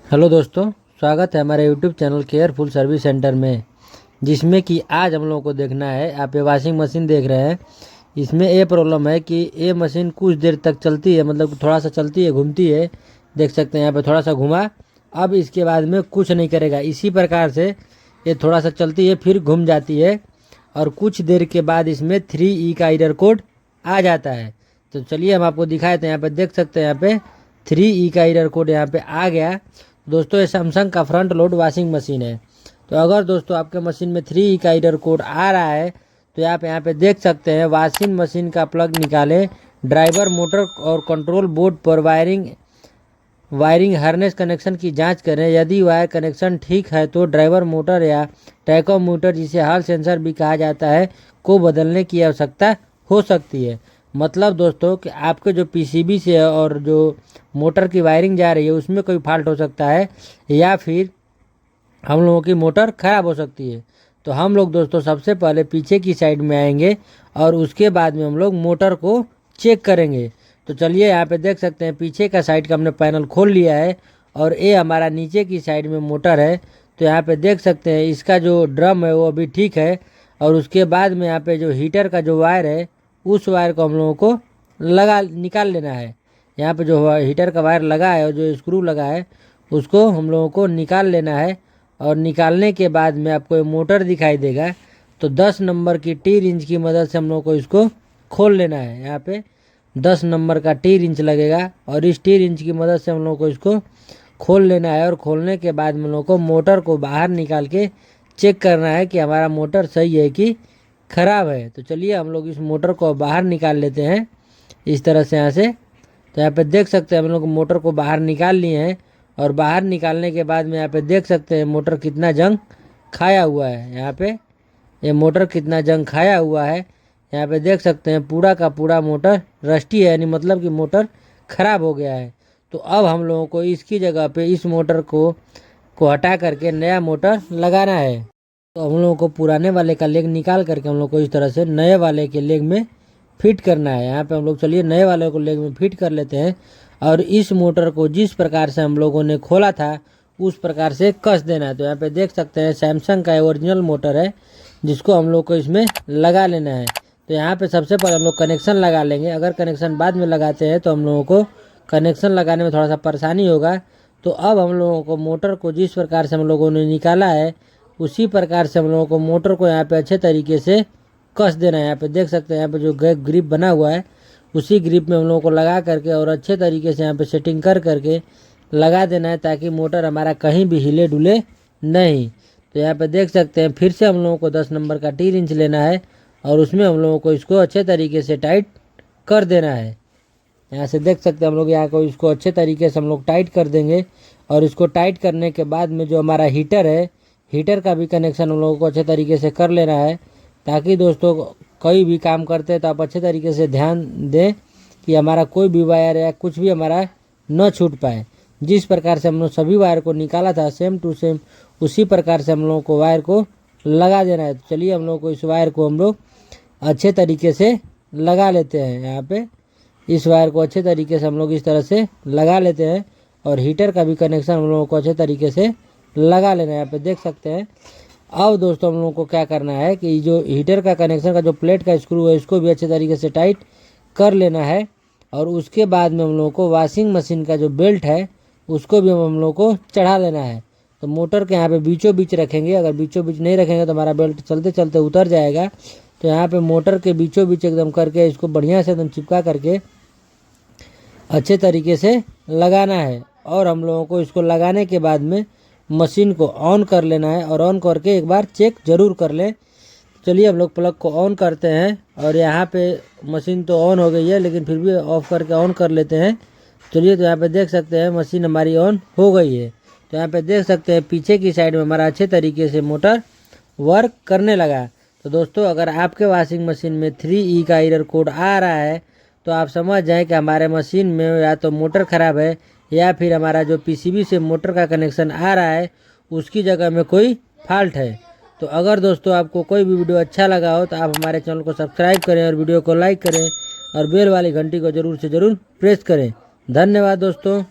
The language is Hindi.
हेलो दोस्तों, स्वागत है हमारे YouTube channel careful service centre में, जिसमें कि आज हम लोगों को देखना है। आप ये वॉशिंग मशीन देख रहे हैं। इसमें ये प्रॉब्लम है कि ये मशीन कुछ देर तक चलती है, मतलब थोड़ा सा चलती है, घूमती है। देख सकते हैं यहाँ पे थोड़ा सा घुमा, अब इसके बाद में कुछ नहीं करेगा। इसी प्रकार से ये थोड़ा सा चलती है, फिर घूम जाती है और कुछ देर के बाद इसमें 3E का एरर कोड आ जाता है। तो चलिए हम आपको दिखाए थे। यहाँ पे देख सकते हैं, यहाँ पे 3E का एरर कोड यहाँ पे आ गया। दोस्तों ये सैमसंग का फ्रंट लोड वॉशिंग मशीन है। तो अगर दोस्तों आपके मशीन में 3E का एरर कोड आ रहा है तो आप यहाँ पे देख सकते हैं, वॉशिंग मशीन का प्लग निकालें, ड्राइवर, मोटर और कंट्रोल बोर्ड पर वायरिंग हार्नेस कनेक्शन की जांच करें। यदि वायर कनेक्शन ठीक है तो ड्राइवर मोटर या टैकोमीटर, जिसे हॉल सेंसर भी कहा जाता है, को बदलने की आवश्यकता हो सकती है। मतलब दोस्तों कि आपके जो पीसीबी से और जो मोटर की वायरिंग जा रही है उसमें कोई फॉल्ट हो सकता है, या फिर हम लोगों की मोटर ख़राब हो सकती है। तो हम लोग दोस्तों सबसे पहले पीछे की साइड में आएंगे और उसके बाद में हम लोग मोटर को चेक करेंगे। तो चलिए यहाँ पे देख सकते हैं, पीछे का साइड का हमने पैनल खोल लिया है और ये हमारा नीचे की साइड में मोटर है। तो यहाँ पे देख सकते हैं इसका जो ड्रम है वो अभी ठीक है। और उसके बाद में यहाँ पे जो हीटर का जो वायर है उस वायर को हम लोगों को निकाल लेना है। यहाँ पे जो हीटर का वायर लगा है और जो स्क्रू लगा है उसको हम लोगों को निकाल लेना है। और निकालने के बाद में आपको ये मोटर दिखाई देगा। तो 10 नंबर की टी रिंच की मदद से हम लोग को इसको खोल लेना है। यहाँ पे 10 नंबर का टी रिंच लगेगा और इस टी रिंच की मदद से हम लोग को इसको खोल लेना है। और खोलने के बाद हम लोग को मोटर को बाहर निकाल के चेक करना है कि हमारा मोटर सही है कि ख़राब है। तो चलिए हम लोग इस मोटर को बाहर निकाल लेते हैं इस तरह से यहाँ से। तो यहाँ पे देख सकते हैं हम लोग मोटर को बाहर निकाल लिए हैं। और बाहर निकालने के बाद में यहाँ पे देख सकते हैं मोटर कितना जंग खाया हुआ है। यहाँ पे ये मोटर कितना जंग खाया हुआ है, यहाँ पे देख सकते हैं पूरा का पूरा मोटर रस्टी है, यानी मतलब कि मोटर ख़राब हो गया है। तो अब हम लोगों को इसकी जगह पे इस मोटर को हटा करके नया मोटर लगाना है। तो हम लोगों को पुराने वाले का लेग निकाल करके हम लोग को इस तरह से नए वाले के लेग में फिट करना है। यहाँ पे हम लोग चलिए नए वाले को लेग में फिट कर लेते हैं और इस मोटर को जिस प्रकार से हम लोगों ने खोला था उस प्रकार से कस देना है। तो यहाँ पे देख सकते हैं सैमसंग का ओरिजिनल मोटर है जिसको हम लोग को इसमें लगा लेना है। तो यहाँ पे सबसे पहले हम लोग कनेक्शन लगा लेंगे। अगर कनेक्शन बाद में लगाते हैं तो हम लोगों को कनेक्शन लगाने में थोड़ा सा परेशानी होगा। तो अब हम लोगों को मोटर को जिस प्रकार से हम लोगों ने निकाला है उसी प्रकार से हम लोगों को मोटर को यहाँ पे अच्छे तरीके से कस देना है। यहाँ पे देख सकते हैं यहाँ पे जो ग्रिप बना हुआ है उसी ग्रिप में हम लोगों को लगा करके और अच्छे तरीके से यहाँ पे सेटिंग कर करके लगा देना है, ताकि मोटर हमारा कहीं भी हिले डुले नहीं। तो यहाँ पे देख सकते हैं फिर से हम लोगों को 10 नंबर का टी रिंच लेना है और उसमें हम लोगों को इसको अच्छे तरीके से टाइट कर देना है। यहाँ से देख सकते हैं हम लोग यहाँ को इसको अच्छे तरीके से हम लोग टाइट कर देंगे। और इसको टाइट करने के बाद में जो हमारा हीटर है, हीटर का भी कनेक्शन हम लोगों को अच्छे तरीके से कर लेना है, ताकि दोस्तों कोई भी काम करते हैं तो आप अच्छे तरीके से ध्यान दें कि हमारा कोई भी वायर या कुछ भी हमारा न छूट पाए। जिस प्रकार से हम लोग सभी वायर को निकाला था सेम टू सेम उसी प्रकार से हम लोगों को वायर को लगा देना है। तो चलिए हम लोग को इस वायर को हम लोग अच्छे तरीके से लगा लेते हैं। यहाँ पे इस वायर को अच्छे तरीके से हम लोग इस तरह से लगा लेते हैं और हीटर का भी कनेक्शन हम लोगों को अच्छे तरीके से लगा लेना है। यहाँ पे देख सकते हैं। अब दोस्तों हम लोगों को क्या करना है कि जो हीटर का कनेक्शन का जो प्लेट का स्क्रू है इसको भी अच्छे तरीके से टाइट कर लेना है। और उसके बाद में हम लोगों को वॉशिंग मशीन का जो बेल्ट है उसको भी हम लोगों को चढ़ा लेना है। तो मोटर के यहाँ पे बीचों बीच रखेंगे, अगर बीचों बीच नहीं रखेंगे तो हमारा बेल्ट चलते चलते उतर जाएगा। तो यहाँ पे मोटर के बीचों बीच एकदम करके इसको बढ़िया से एकदम चिपका करके अच्छे तरीके से लगाना है। और हम लोगों को इसको लगाने के बाद में मशीन को ऑन कर लेना है और ऑन करके एक बार चेक ज़रूर कर लें। चलिए हम लोग प्लग को ऑन करते हैं और यहाँ पे मशीन तो ऑन हो गई है, लेकिन फिर भी ऑफ़ करके ऑन कर लेते हैं। चलिए तो यहाँ पे देख सकते हैं मशीन हमारी ऑन हो गई है। तो यहाँ पे देख सकते हैं पीछे की साइड में हमारा अच्छे तरीके से मोटर वर्क करने लगा। तो दोस्तों अगर आपके वॉशिंग मशीन में 3E का एरर कोड आ रहा है तो आप समझ जाएं कि हमारे मशीन में या तो मोटर ख़राब है या फिर हमारा जो पीसीबी से मोटर का कनेक्शन आ रहा है उसकी जगह में कोई फॉल्ट है। तो अगर दोस्तों आपको कोई भी वीडियो अच्छा लगा हो तो आप हमारे चैनल को सब्सक्राइब करें और वीडियो को लाइक करें और बेल वाली घंटी को ज़रूर से ज़रूर प्रेस करें। धन्यवाद दोस्तों।